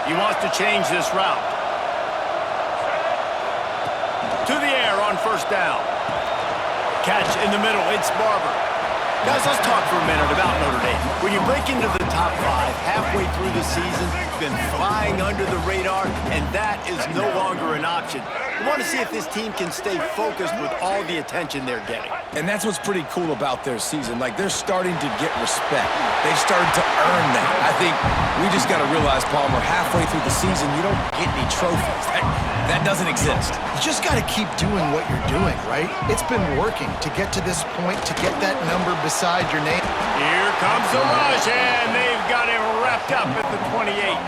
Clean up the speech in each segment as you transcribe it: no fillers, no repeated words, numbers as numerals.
He wants to change this route. To the air on first down. Catch in the middle. It's Barber. Guys, let's talk for a minute about Notre Dame. When you break into the top 5 halfway through the season, you've been flying under the radar, and that is no longer an option. You want to see if this team can stay focused with all the attention they're getting. And that's what's pretty cool about their season. Like, they're starting to get respect. They've started to earn that. I think we just got to realize, Palmer, halfway through the season, you don't get any trophies. That doesn't exist. You just got to keep doing what you're doing, right? It's been working to get to this point, to get that number beside your name. Here comes the rush, and they've got it wrapped up at the 28.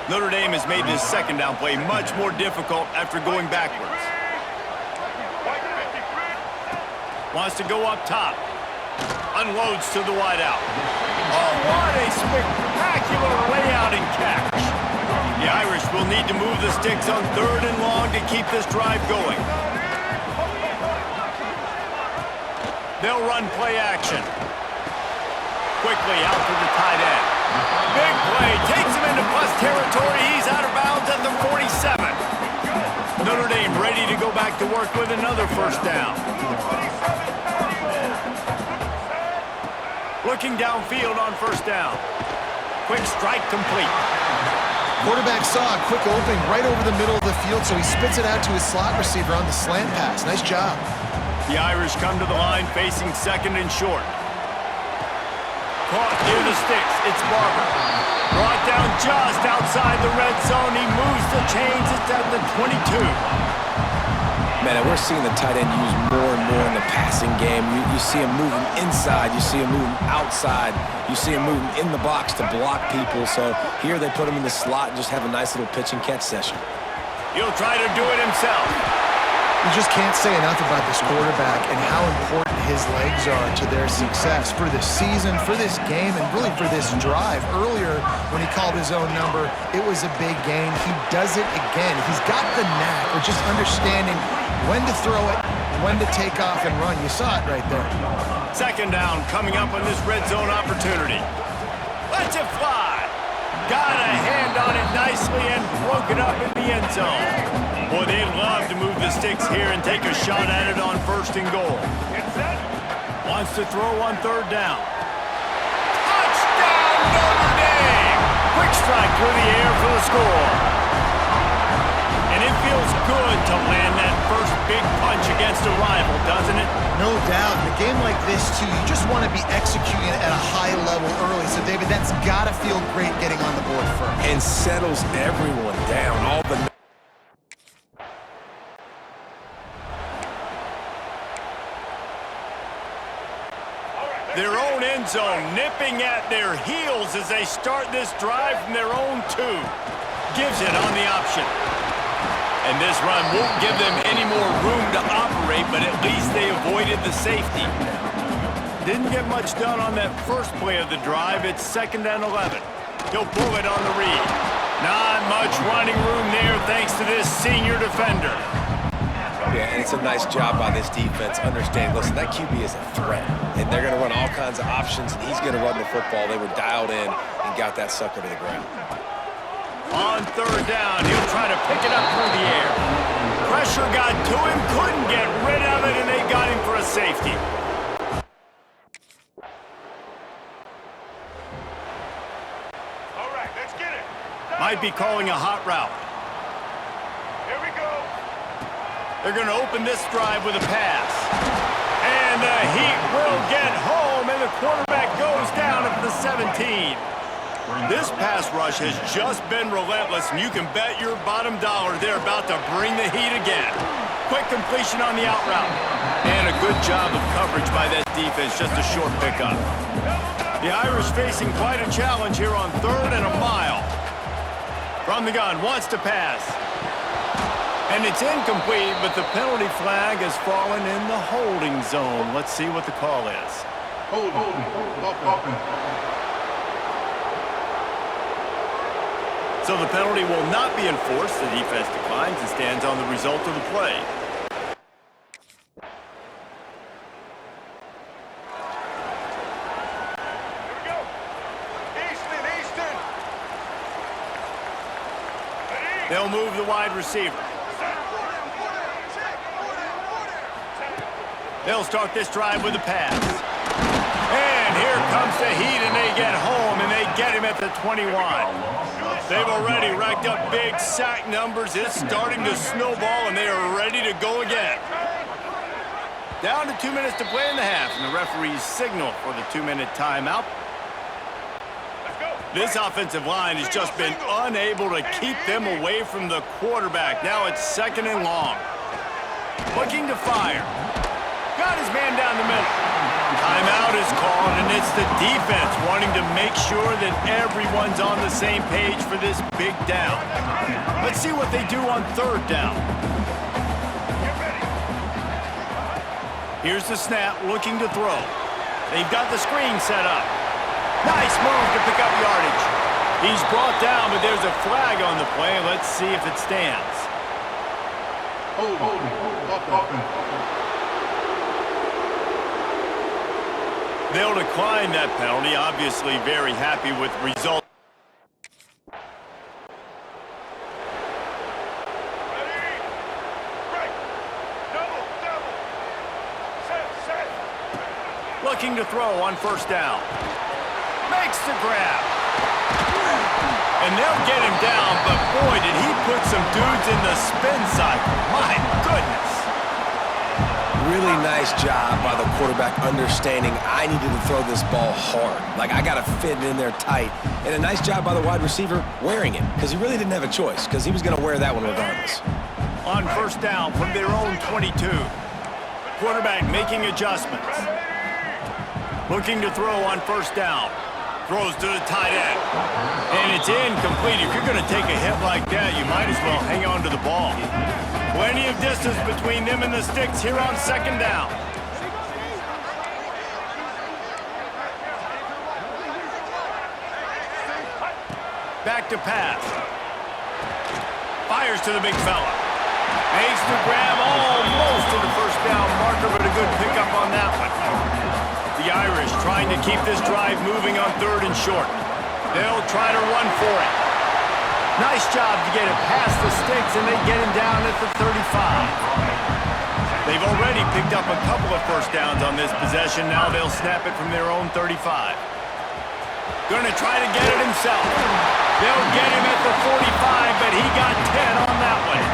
Notre Dame has made this second down play much more difficult after going backwards. Wants to go up top. Unloads to the wideout. Oh, what a spectacular layout and catch. The Irish will need to move the sticks on 3rd and long to keep this drive going. They'll run play action. Quickly out to the tight end. Big play. Takes him into plus territory. He's out of bounds at the 47. Notre Dame ready to go back to work with another first down. Looking downfield on first down. Quick strike complete. Quarterback saw a quick opening right over the middle of the field, so he spits it out to his slot receiver on the slant pass. Nice job. The Irish come to the line facing 2nd and short. Caught near the sticks. It's Barber. Brought down just outside the red zone. He moves the chains. It's at the 22. Man, we're seeing the tight end used more and more in the passing game. You see him moving inside. You see him moving outside. You see him moving in the box to block people. So here they put him in the slot and just have a nice little pitch and catch session. He'll try to do it himself. You just can't say enough about this quarterback and how important his legs are to their success for this season, for this game, and really for this drive. Earlier, when he called his own number, it was a big gain. He does it again. He's got the knack of just understanding when to throw it, when to take off and run. You saw it right there. 2nd down coming up on this red zone opportunity. Let's it fly. Got a hand on it nicely and broke it up in the end zone. Boy, they'd love to move the sticks here and take a shot at it on 1st and goal. Wants to throw on 3rd down. Touchdown, Notre Dame! Quick strike through the air for the score. And it feels good to land that first big punch against a rival, doesn't it? No doubt. In a game like this, too, you just want to be executing at a high level early. So, David, that's got to feel great getting on the board first. And settles everyone down. All the their own end zone nipping at their heels as they start this drive from their own 2. Gives it on the option. And this run won't give them any more room to operate, but at least they avoided the safety. Didn't get much done on that first play of the drive. It's 2nd and 11. He'll pull it on the read. Not much running room there thanks to this senior defender. Yeah, and it's a nice job by this defense. Understand, listen, that QB is a threat, and they're going to run all kinds of options, and he's going to run the football. They were dialed in and got that sucker to the ground. On 3rd down, he'll try to pick it up through the air. Pressure got to him, couldn't get rid of it, and they got him for a safety. All right, let's get it. Might be calling a hot route. Here we go. They're going to open this drive with a pass. And the Heat will get home, and the quarterback goes down at the 17. This pass rush has just been relentless, and you can bet your bottom dollar they're about to bring the heat again. Quick completion on the out route. And a good job of coverage by that defense, just a short pickup. The Irish facing quite a challenge here on 3rd and a mile. From the gun, wants to pass. And it's incomplete, but the penalty flag has fallen in the holding zone. Let's see what the call is. Holding. So the penalty will not be enforced. The defense declines and stands on the result of the play. Here we go. Easton. They'll move the wide receiver. They'll start this drive with a pass. And here comes the heat, and they get home, and they get him at the 21. They've already racked up big sack numbers. It's starting to snowball, and they are ready to go again. Down to 2 minutes to play in the half, and the referees signal for the 2-minute timeout. This offensive line has just been unable to keep them away from the quarterback. Now it's 2nd and long. Looking to fire. Got his man down the middle. Timeout is called, and it's the defense wanting to make sure that everyone's on the same page for this big down. Let's see what they do on 3rd down. Here's the snap, looking to throw. They've got the screen set up. Nice move to pick up yardage. He's brought down, but there's a flag on the play. Let's see if it stands. They'll decline that penalty. Obviously very happy with the result. Looking to throw on 1st down. Makes the grab. And they'll get him down, but boy, did he put some dudes in the spin cycle. My goodness. Really nice job by the quarterback understanding I needed to throw this ball hard. Like, I got to fit it in there tight. And a nice job by the wide receiver wearing it, because he really didn't have a choice, because he was going to wear that one regardless. On 1st down from their own 22. Quarterback making adjustments. Looking to throw on 1st down. Throws to the tight end. And it's incomplete. If you're going to take a hit like that, you might as well hang on to the ball. Plenty of distance between them and the sticks here on 2nd down. Back to pass. Fires to the big fella. Makes the grab almost to the 1st down marker, but a good pickup on that one. The Irish trying to keep this drive moving on 3rd and short. They'll try to run for it. Nice job to get it past the sticks, and they get him down at the 35. They've already picked up a couple of 1st downs on this possession. Now they'll snap it from their own 35. Gonna try to get it himself. They'll get him at the 45, but he got 10 on that one.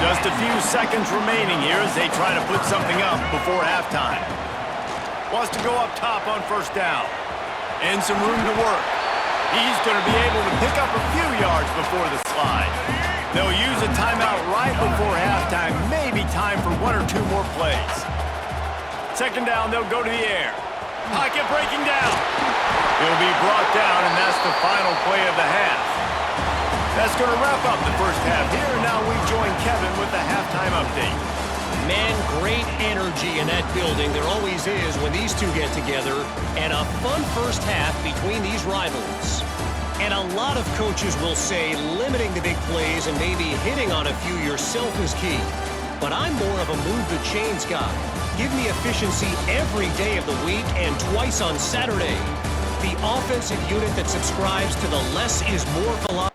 Just a few seconds remaining here as they try to put something up before halftime. Wants to go up top on 1st down. And some room to work. He's going to be able to pick up a few yards before the slide. They'll use a timeout right before halftime. Maybe time for 1 or 2 more plays. 2nd down, they'll go to the air. Pocket breaking down. He'll be brought down, and that's the final play of the half. That's going to wrap up the 1st half here. Now we join Kevin with the halftime update. Man, great energy in that building. There always is when these two get together. And a fun 1st half between these rivals. And a lot of coaches will say limiting the big plays and maybe hitting on a few yourself is key. But I'm more of a move the chains guy. Give me efficiency every day of the week and twice on Saturday. The offensive unit that subscribes to the less is more philosophy.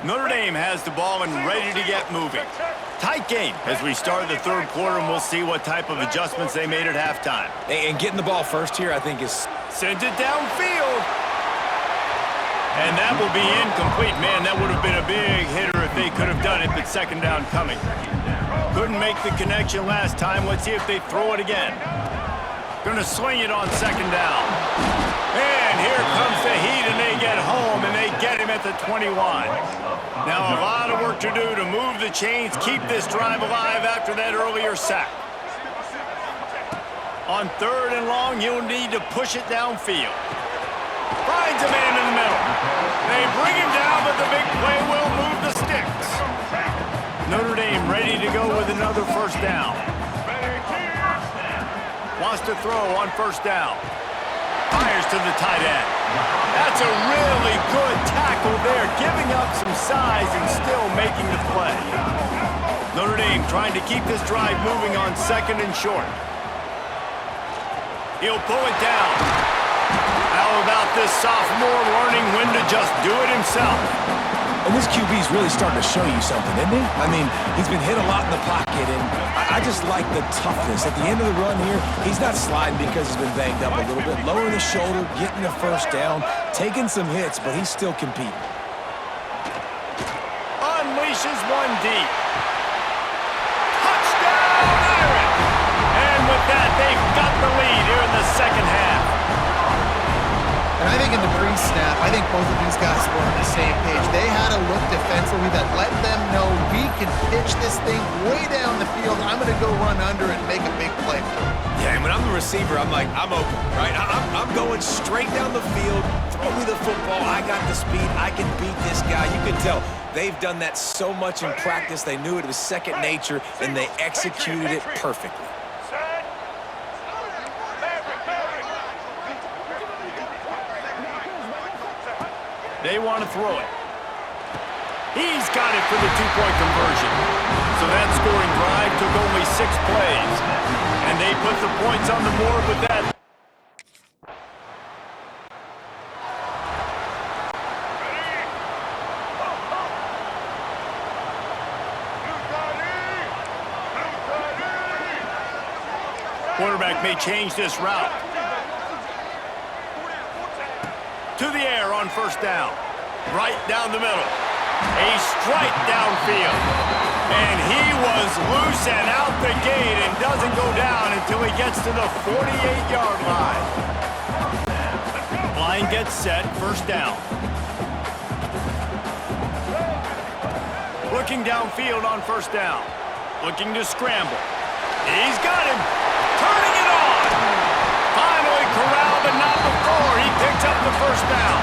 Notre Dame has the ball and ready to get moving. Tight game as we start the 3rd quarter, and we'll see what type of adjustments they made at halftime. And getting the ball first here, I think, is... Sent it downfield. And that will be incomplete. Man, that would have been a big hitter if they could have done it, but 2nd down coming. Couldn't make the connection last time. Let's see if they throw it again. Gonna swing it on 2nd down. And here comes the heat, and they get home, and they get him at the 21. Now a lot of work to do to move the chains, keep this drive alive after that earlier sack. On 3rd and long, you'll need to push it downfield. Finds a man in the middle. They bring him down, but the big play will move the sticks. Notre Dame ready to go with another 1st down. Wants to throw on 1st down. Fires to the tight end. That's a really good tackle there, giving up some size and still making the play. Notre Dame trying to keep this drive moving on 2nd and short. He'll pull it down. How about this sophomore learning when to just do it himself? And this QB's really starting to show you something, isn't he? I mean, he's been hit a lot in the pocket, and I just like the toughness. At the end of the run here, he's not sliding because he's been banged up a little bit. Lowering the shoulder, getting the first down, taking some hits, but he's still competing. Unleashes one deep. Touchdown, Irish! And with that, they've got the lead here in the second half. And I think in the pre-snap, I think both of these guys were on the same page. They had a look defensively that let them know we can pitch this thing way down the field. I'm going to go run under and make a big play for it. Yeah, and when I'm the receiver, I'm like, I'm open, right? I'm going straight down the field. Throw me the football. I got the speed. I can beat this guy. You can tell they've done that so much in practice. They knew it was second nature, and they executed it perfectly. They want to throw it. He's got it for the two-point conversion. So that scoring drive took only 6 plays. And they put the points on the board with that. Quarterback may change this route. To the air on first down. Right down the middle. A strike downfield. And he was loose and out the gate and doesn't go down until he gets to the 48-yard line. Line gets set, first down. Looking downfield on first down. Looking to scramble. He's got him. Turning it on. Finally corralled, but not before. He picks up the first down.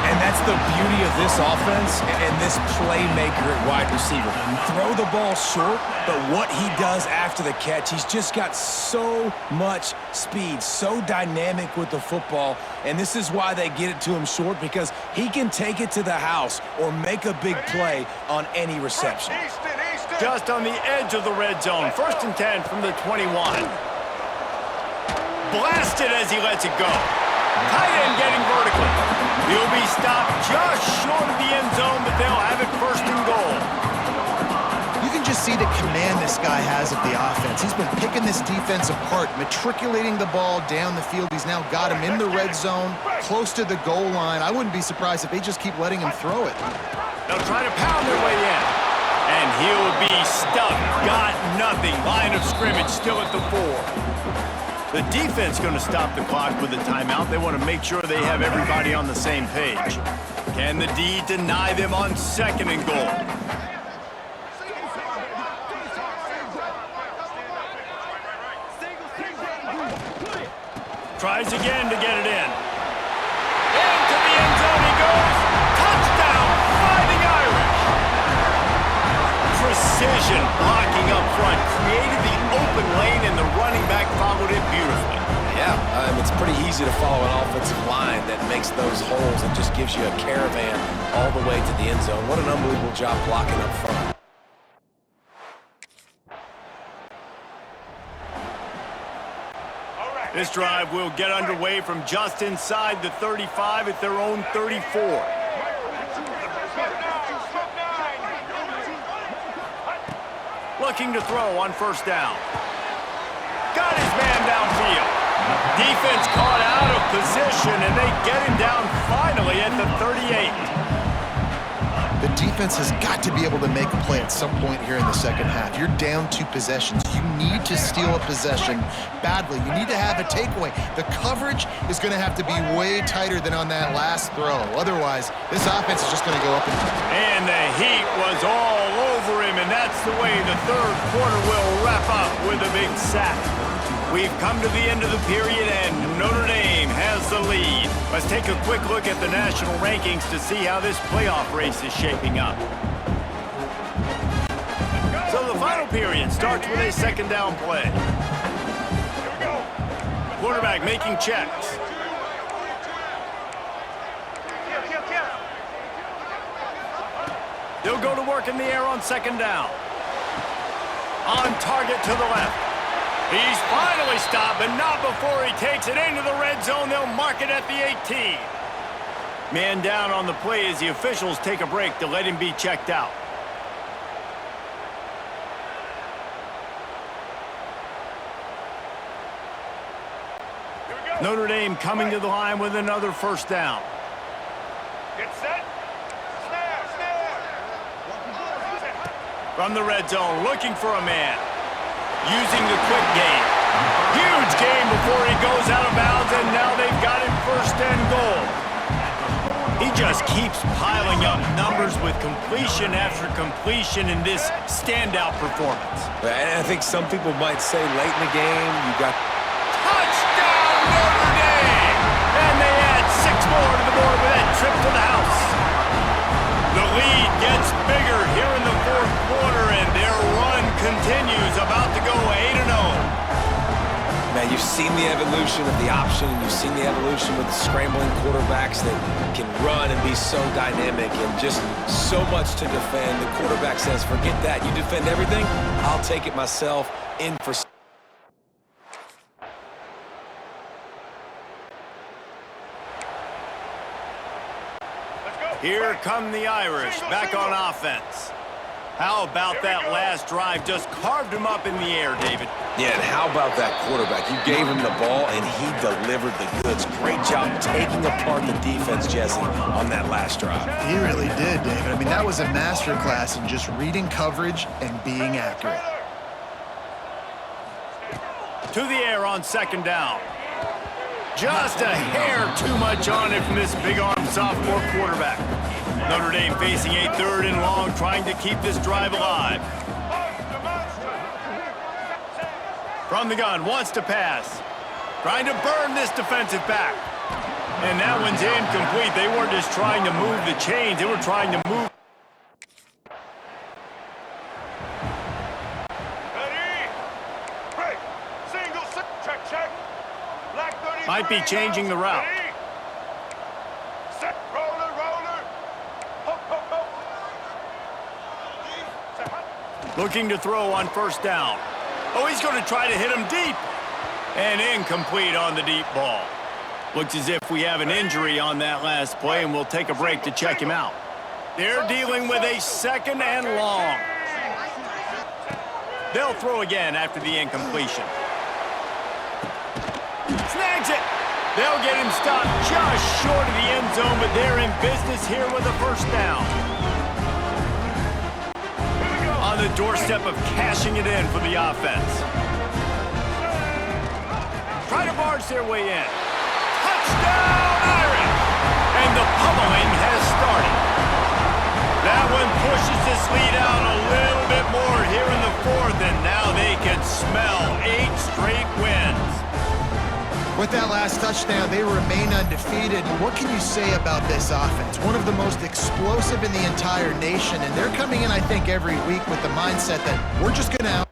And that's the beauty of this offense and this playmaker at wide receiver. Throw the ball short, but what he does after the catch, he's just got so much speed, so dynamic with the football. And this is why they get it to him short, because he can take it to the house or make a big play on any reception. Just on the edge of the red zone. First and 10 from the 21. Blasted as he lets it go. Tight end getting vertical. He'll be stopped just short of the end zone, but they'll have it first and goal. You can just see the command this guy has of the offense. He's been picking this defense apart, matriculating the ball down the field. He's now got him in the red zone, close to the goal line. I wouldn't be surprised if they just keep letting him throw it. They'll try to pound their way in. And he'll be stuck. Got nothing. Line of scrimmage still at the 4. The defense going to stop the clock with a timeout. They want to make sure they have everybody on the same page. Can the D deny them on second and goal? Tries again to get it in. Into the end zone he goes. Touchdown, Fighting Irish. Precision blocking up front. Created the open lane, and the running back followed it beautifully. Yeah, it's pretty easy to follow an offensive line that makes those holes and just gives you a caravan all the way to the end zone. What an unbelievable job blocking up front. This drive will get underway from just inside the 35 at their own 34. Looking to throw on first down. Got his man downfield. Defense caught out of position, and they get him down finally at the 38. The defense has got to be able to make a play at some point here in the second half. You're down 2 possessions. You need to steal a possession badly. You need to have a takeaway. The coverage is going to have to be way tighter than on that last throw. Otherwise, this offense is just going to go up And the heat was all over him, and that's the way the third quarter will wrap up with a big sack. We've come to the end of the period, and Notre Dame has the lead. Let's take a quick look at the national rankings to see how this playoff race is shaping up. So the final period starts with a second down play. Quarterback making checks. They'll go to work in the air on second down. On target to the left. He's finally stopped, but not before he takes it into the red zone. They'll mark it at the 18. Man down on the play as the officials take a break to let him be checked out. Notre Dame coming to the line with another first down. Get set. Snap, snap. From the red zone, looking for a man. Using the quick game. Huge game before he goes out of bounds, and now they've got him first and goal. He just keeps piling up numbers with completion after completion in this standout performance. And I think some people might say late in the game, you got... Touchdown, Notre Dame! And they add 6 more to the board with that trip to the house. The lead gets bigger here in the fourth quarter, and their run continues, about to go 8-0. Man, you've seen the evolution of the option, and you've seen the evolution with the scrambling quarterbacks that can run and be so dynamic and just so much to defend. The quarterback says, forget that. You defend everything, I'll take it myself in for... Here come the Irish, back on offense. How about that last drive? Just carved him up in the air, David. Yeah, and how about that quarterback? You gave him the ball, and he delivered the goods. Great job taking apart the defense, Jesse, on that last drive. He really did, David. I mean, that was a masterclass in just reading coverage and being accurate. To the air on second down. Just a hair too much on it from this big-arm sophomore quarterback. Notre Dame facing a 3rd and long, trying to keep this drive alive. From the gun, wants to pass. Trying to burn this defensive back. And that one's incomplete. They weren't just trying to move the chains. They were trying to move. Ready? Break. Single, check, check. Black 30. Might be changing the route. Ready? Set, roller, roller. Hook, hook, hook. Set, hop. Looking to throw on first down. Oh, he's going to try to hit him deep. And incomplete on the deep ball. Looks as if we have an injury on that last play, and we'll take a break to check him out. They're dealing with a 2nd and long. They'll throw again after the incompletion. Snags it. They'll get him stopped just short of the end zone, but they're in business here with a first down. On the doorstep of cashing it in for the offense. Try to barge their way in. Touchdown, Irish! And the pummeling has started. That one pushes this lead out a little bit more here in the 4th, and now they can smell 8 straight wins. With that last touchdown, they remain undefeated. What can you say about this offense? One of the most explosive in the entire nation, and they're coming in, I think, every week with the mindset that we're just going to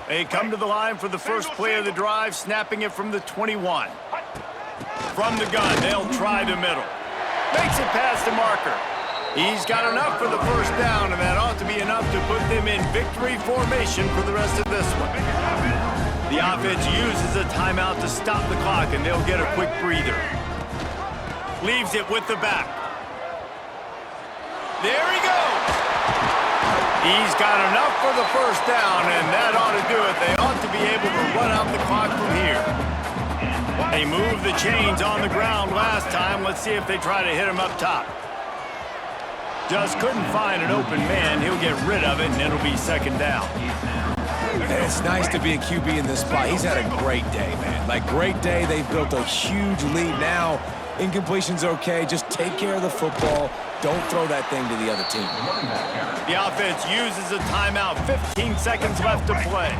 They come to the line for the first play of the drive, snapping it from the 21. From the gun, they'll try the middle. Makes it past the marker. He's got enough for the first down, and that ought to be enough to put them in victory formation for the rest of this one. The offense uses a timeout to stop the clock, and they'll get a quick breather. Leaves it with the back. There he goes. He's got enough for the first down, and that ought to do it. They ought to be able to run out the clock from here. They moved the chains on the ground last time. Let's see if they try to hit him up top. Just couldn't find an open man. He'll get rid of it, and it'll be second down. And it's nice to be a QB in this spot. He's had a great day, man. Like, great day. They've built a huge lead now. Incompletion's okay. Just take care of the football. Don't throw that thing to the other team. The offense uses a timeout. 15 seconds left to play.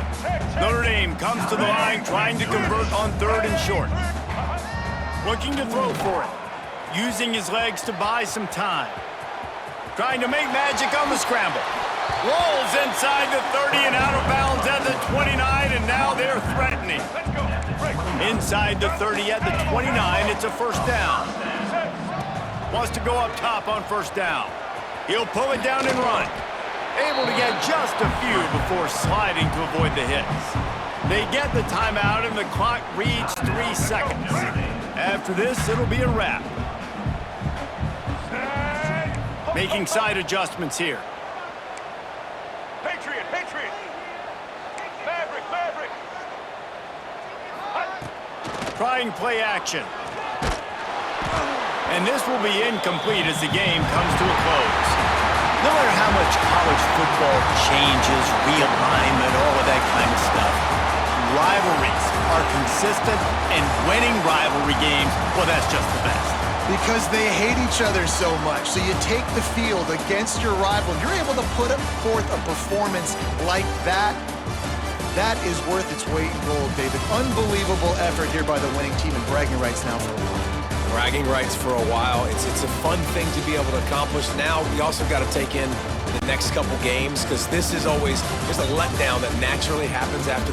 Notre Dame comes to the line trying to convert on 3rd and short. Looking to throw for it. Using his legs to buy some time. Trying to make magic on the scramble. Rolls inside the 30 and out of bounds at the 29, and now they're threatening. Inside the 30 at the 29, it's a first down. Wants to go up top on first down. He'll pull it down and run. Able to get just a few before sliding to avoid the hits. They get the timeout and the clock reads 3 seconds. After this, it'll be a wrap. Making side adjustments here. Patriot, Patriot. Maverick, Maverick. Trying play action. And this will be incomplete as the game comes to a close. No matter how much college football changes, realignment, all of that kind of stuff, rivalries are consistent, and winning rivalry games, well, that's just the best. Because they hate each other so much. So you take the field against your rival. You're able to put forth a performance like that. That is worth its weight in gold, David. Unbelievable effort here by the winning team, and bragging rights now for a while. Bragging rights for a while. It's a fun thing to be able to accomplish. Now we also got to take in the next couple games, because this is always, there's a letdown that naturally happens after